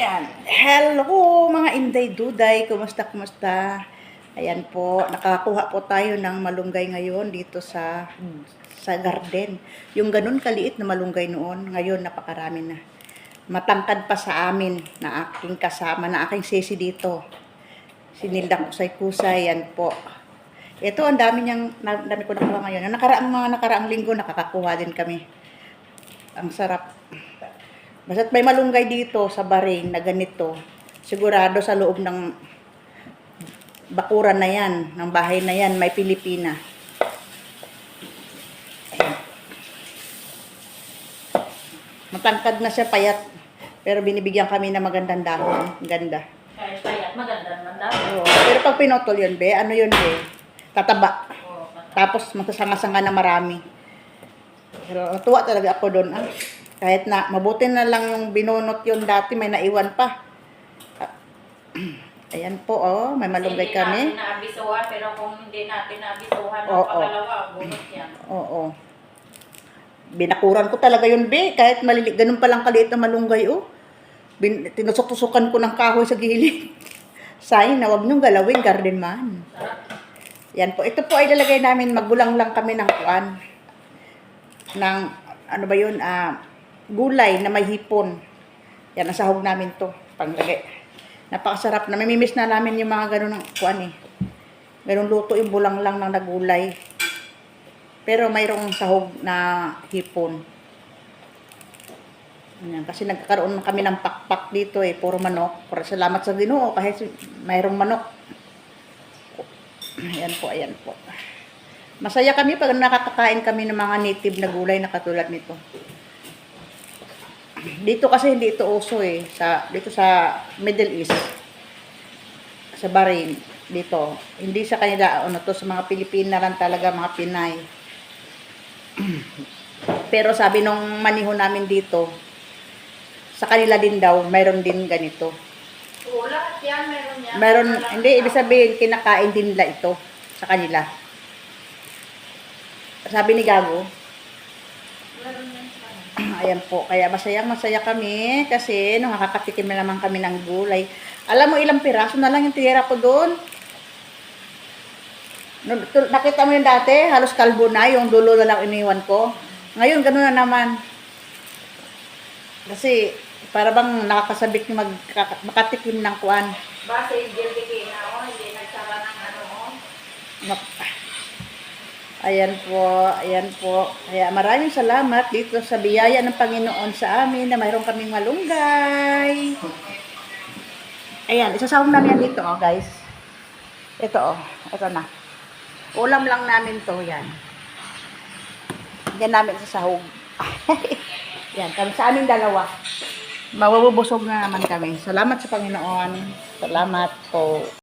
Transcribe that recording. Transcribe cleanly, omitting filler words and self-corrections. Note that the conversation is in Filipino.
Ayan. Hello mga Inday Duday. Kumusta? Ayan po. Nakakuha po tayo ng malunggay ngayon dito sa garden. Yung ganun kaliit na malunggay noon, ngayon napakarami na. Matangkad pa sa amin na aking kasama, na aking sisi dito. Sinilda kusay-kusay. Yan po. Ito, ang dami ko nakuha ngayon. Mga nakaraang linggo, nakakakuha din kami. Ang sarap. Basta't may malunggay dito sa Bahrain na ganito, sigurado sa loob ng bakuran na yan, ng bahay na yan, may Pilipina. Ayan. Matangkad na siya, payat. Pero binibigyan kami ng magandang dahon. Ganda. Kahit payat, maganda naman dahon. Oo. Pero pag pinotol yun, be, ano yun, be? Tataba. Tapos magsasanga-sanga na marami. Pero natuwa talaga ako doon. Kahit na mabuti na lang yung binunot yun dati, may naiwan pa. Ayan po, oh, may malunggay kami. Hindi natin naabisuhan, pero kung hindi natin naabisuhan, pangalawa, bunot yan. Oo. Binakuran ko talaga yun, be. Kahit maliliit, ganun palang kaliit na malunggay, oh. Tinusok-tusukan ko ng kahoy sa gilid. Sayang na wag niyong galawin, garden man. Yan po. Ito po ay lalagay namin, magbulang lang kami ng kuan. Ng, ano ba yun, gulay na may hipon. Yan, ang sahog namin to. Panglagay. Napakasarap na. Mamimiss na namin yung mga ganun ng kuan eh. Ganun luto yung bulang lang ng nagulay. Pero mayroong sahog na hipon. Yan, kasi nagkakaroon kami ng pakpak dito eh. Puro manok. Para salamat sa Ginoo kahit mayroong manok. Ayan po, ayan po. Masaya kami pag nakakakain kami ng mga native na gulay na katulad nito. Dito kasi hindi ito uso eh. Dito sa Middle East. Sa Bahrain. Dito. Hindi sa kanila, to, sa mga Pilipina lang talaga, mga Pinay. Pero sabi nung maniho namin dito, sa kanila din daw, mayroon din ganito. Oo, lahat yan, meron yan. Mayroon, hindi, ibig sabihin, kinakain din nila ito sa kanila. Sabi ni Gago, Meron yan. ayan po, kaya masaya kami kasi nakakatikim na naman kami ng gulay. Alam mo ilang piraso na lang yung tira ko doon. Nakita mo yung dati, halos kalbo na, yung dulo na lang iniwan ko. Ngayon, gano'n na naman. Kasi, para bang nakakasabik yung makatikim ng kuan. Base yung jelly na, hindi nagsara ng ano, Ayan po. Kaya maraming salamat dito sa biyaya ng Panginoon sa amin na mayroon kaming malunggay. Ayan, isasawag namin yan dito, oh, guys. Ito, oh. Ito na. Ulam lang namin to, yan. Yan namin isasahog. Yan, kami sa aming dalawa. Mabubusog na naman kami. Salamat sa Panginoon. Salamat po.